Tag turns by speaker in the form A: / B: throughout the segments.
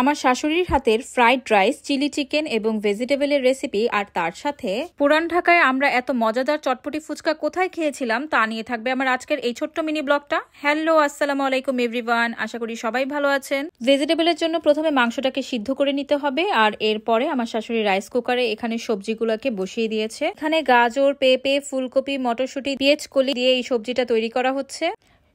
A: আমার শাশুড়ির হাতের ফ্রাইড রাইস, চিলি চিকেন এবং ভেজিটেবলের রেসিপি, আর তার সাথে পুরান ঢাকায় আমরা এত মজাদার চটপটি ফুচকা কোথায় খেয়েছিলাম তা নিয়ে থাকবে আমার আজকের এই ছোট্ট মিনি ব্লগটা। হ্যালো, আসসালামু আলাইকুম এভরিওয়ান, আশা করি সবাই ভালো আছেন। ভেজিটেবলের জন্য প্রথমে মাংসটাকে সিদ্ধ করে নিতে হবে, আর এরপরে আমার শাশুড়ি রাইস কুকারে এখানে সবজিগুলোকে বসিয়ে দিয়েছে। এখানে গাজর, পেঁপে, ফুলকপি, মটরশুঁটি, পেঁয়াজ কলি দিয়ে এই সবজিটা তৈরি করা হচ্ছে।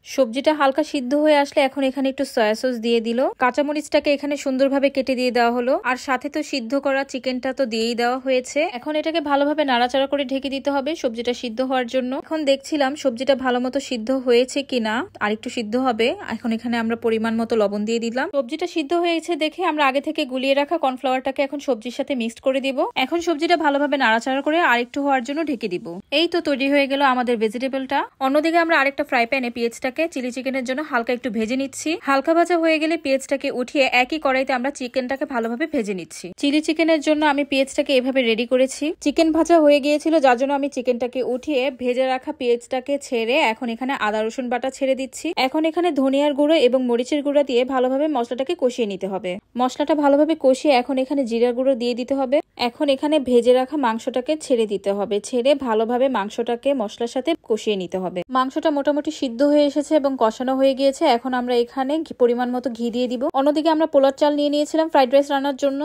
A: সবজিটা হালকা সিদ্ধ হয়ে আসলে এখন এখানে একটু সয়া সস দিয়ে দিল, কাঁচামরিচটাকে এখানে সুন্দরভাবে কেটে দিয়ে দেওয়া হলো, আর সাথে তো সিদ্ধ করা চিকেনটা তো দিয়েই দেওয়া হয়েছে। এখন এটাকে ভালোভাবে নাড়াচাড়া করে ঢেকে দিতে হবে সবজিটা সিদ্ধ হওয়ার জন্য। এখন দেখছিলাম সবজিটা ভালো মতো সিদ্ধ হয়েছে কিনা, আর একটু সিদ্ধ হবে। এখন এখানে আমরা পরিমাণ মতো লবণ দিয়ে দিলাম। সবজিটা সিদ্ধ হয়েছে দেখে আমরা আগে থেকে গুলিয়ে রাখা কর্নফ্লাওয়ারটাকে এখন সবজির সাথে মিক্সড করে দিব। এখন সবজিটা ভালোভাবে নাড়াচাড়া করে আরেকটু হওয়ার জন্য ঢেকে দিব। এই তো তৈরি হয়ে গেল আমাদের ভেজিটেবলটা। অন্যদিকে আমরা আরেকটা ফ্রাই প্যানে পেঁয়াজটাকে চিলি চিকেনের জন্য হালকা একটু ভেজে নিচ্ছি। হালকা ভাজা হয়ে গেলে পেঁয়াজটাকে উঠিয়ে একই কড়াইতে আমরা চিকেনটাকে ভালোভাবে ভেজে নিচ্ছি। চিলি চিকেনের জন্য আমি পেঁয়াজটাকে এভাবে রেডি করেছি। চিকেন ভাজা হয়ে গিয়েছিল, যার জন্য আমি চিকেনটাকে উঠিয়ে ভেজে রাখা পেঁয়াজটাকে ছেড়ে এখন এখানে আদা রসুন বাটা ছেড়ে দিচ্ছি। এখন এখানে ধনিয়ার গুঁড়ো এবং মরিচের গুঁড়ো দিয়ে ভালোভাবে মশলাটাকে কষিয়ে নিতে হবে। মশলাটা ভালোভাবে কষিয়ে এখন এখানে জিরার গুঁড়ো দিয়ে দিতে হবে। এখন এখানে ভেজে রাখা মাংসটাকে ছেড়ে দিতে হবে। ছেড়ে ভালোভাবে মাংসটাকে মশলার সাথে কষিয়ে নিতে হবে। মাংসটা মোটামুটি সিদ্ধ হয়ে এসেছে এবং কষানো হয়ে গিয়েছে। এখন আমরা এখানে পরিমাণ মতো ঘি দিয়ে দিব। অন্যদিকে আমরা পোলার চাল নিয়ে নিয়েছিলাম ফ্রাইড রাইস রান্নার জন্য।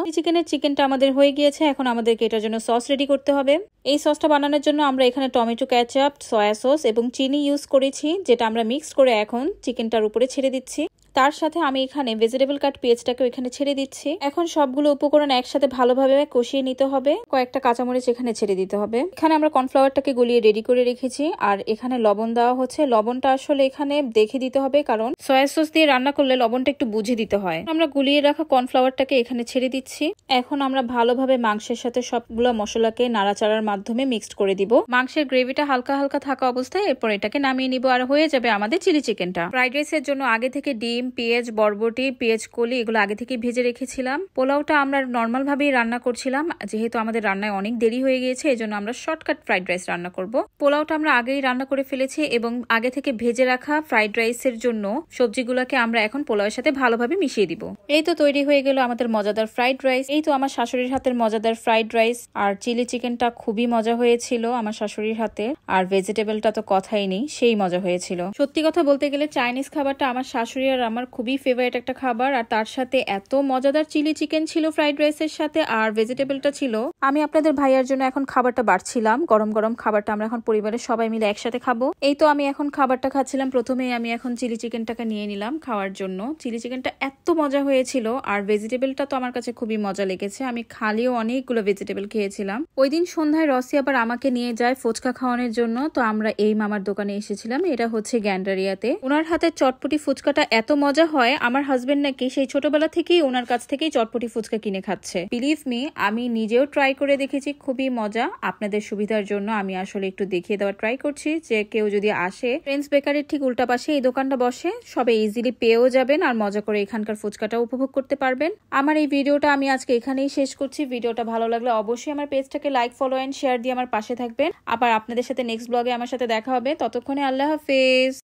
A: চিকেনটা আমাদের হয়ে গিয়েছে। এখন আমাদেরকে এটার জন্য সস রেডি করতে হবে। এই সসটা বানানোর জন্য আমরা এখানে টমেটো কেচাপ, সয়া সস এবং চিনি ইউজ করেছি, যেটা আমরা মিক্স করে এখন চিকেনটার উপরে ছেড়ে দিচ্ছি। তার সাথে আমি এখানে ভেজিটেবল কাট পেঁয়াজটাকে এখানে ছেড়ে দিচ্ছি। এখন সবগুলো উপকরণ একসাথে ভালোভাবে কষিয়ে নিতে হবে। কয়েকটা কাঁচামরিচ এখানে ছেড়ে দিতে হবে। এখানে আমরা কর্নফ্লাওয়ারটাকে গলিয়ে রেডি করে রেখেছি, আর এখানে লবণ দেওয়া হচ্ছে। লবণটা আসলে এখানে দেখে দিতে হবে, কারণ সয়া সস দিয়ে রান্না করলে লবণটা একটু বুঝে দিতে হয়। আমরা গুলিয়ে রাখা কর্নফ্লাওয়ারটাকে এখানে ছেড়ে দিচ্ছি। এখন আমরা ভালোভাবে মাংসের সাথে সবগুলো মশলাকে নাড়াচাড়ার মাধ্যমে মিক্সড করে দিব। মাংসের গ্রেভিটা হালকা হালকা থাকা অবস্থায় এরপর এটাকে নামিয়ে নিব, আর হয়ে যাবে আমাদের চিলি চিকেনটা। ফ্রাইড রাইসের জন্য আগে থেকে ডিম, পেঁয়াজ, বরবটি, পেঁয়াজ কলি এগুলো আগে থেকে ভেজে রেখেছিলাম। পোলাওটা আমরা নর্মাল ভাবেই রান্না করছিলাম, যেহেতু আমাদের রান্নায় অনেক দেরি হয়ে গিয়েছে এই জন্য আমরা শর্টকাট ফ্রাইড রাইস রান্না করব। পোলাওটা আমরা আগেই রান্না করে ফেলেছি এবং আগে থেকে ভেজে রাখা ফ্রাইড রাইসের জন্য সবজিগুলোকে আমরা এখন পোলাওয়ের সাথে ভালোভাবে মিশিয়ে দিব। এই তো তৈরি হয়ে গেল আমাদের মজাদার ফ্রাইড রাইস। এই তো আমার শাশুড়ির হাতের মজাদার ফ্রাইড রাইস, আর চিলি চিকেনটা খুবই মজা হয়েছিল আমার শাশুড়ির হাতে, আর ভেজিটেবলটা তো কথাই নেই, সেই মজা হয়েছিল। সত্যি কথা বলতে গেলে চাইনিজ খাবারটা আমার শাশুড়ি আর আমার খুবই ফেভারিট একটা খাবার, আর তার সাথে এত মজাদার চিলি চিকেন ছিল ফ্রাইড রাইসের সাথে, আর ভেজিটেবলটা ছিল। আমি আপনাদের ভাইয়ার জন্য এখন খাবারটা বাড়ছিলাম। গরম গরম খাবারটা আমরা এখন পরিবারের সবাই মিলে একসাথে খাবো। এই তো আমি এখন খাবারটা খাচ্ছিলাম। প্রথমেই আমি এখন চিলি চিকেনটাকে নিয়ে নিলাম খাওয়ার জন্য। চিলি চিকেনটা এত মজা হয়েছিল, আর ভেজিটেবলটা তো আমার কাছে খুবই মজা লেগেছে। আমি খালিও অনেকগুলো ভেজিটেবল খেয়েছিলাম। ওই দিন সন্ধ্যায় রসি আবার আমাকে নিয়ে যায় ফুচকা খাওয়ানোর জন্য, তো আমরা এই মামার দোকানে এসেছিলাম। এটা হচ্ছে গ্যান্ডারিয়াতে। ওনার হাতে চটপটি ফুচকাটা এত মজা হয়, আমার হাজবেন্ড নাকি সেই ছোটবেলা থেকেই ওনার কাছ থেকেই চটপটি ফুচকা কিনে খাচ্ছে। বিলিভ মি, আমি নিজেও ট্রাই করে দেখেছি, খুবই মজা। আপনাদের সুবিধার জন্য আমি আসলে একটু দেখিয়ে দেওয়ার ট্রাই করছি, যে কেউ যদি আসে, ফ্রেন্ডস বেকারির ঠিক উল্টা পাশে এই দোকানটা বসে, সবাই ইজিলি পেয়েও যাবেন আর মজা করে এখানকার ফুচকাটা উপভোগ করতে পারবেন। আমার এই ভিডিওটা আমি আজকে এখানেই শেষ করছি। ভিডিওটা ভালো লাগলে অবশ্যই আমার পেজটাকে লাইক, ফলো এন্ড শেয়ার দিয়ে আমার পাশে থাকবেন। আবার আপনাদের সাথে নেক্সট ব্লগে আমার সাথে দেখা হবে। ততক্ষণে আল্লাহ হাফেজ।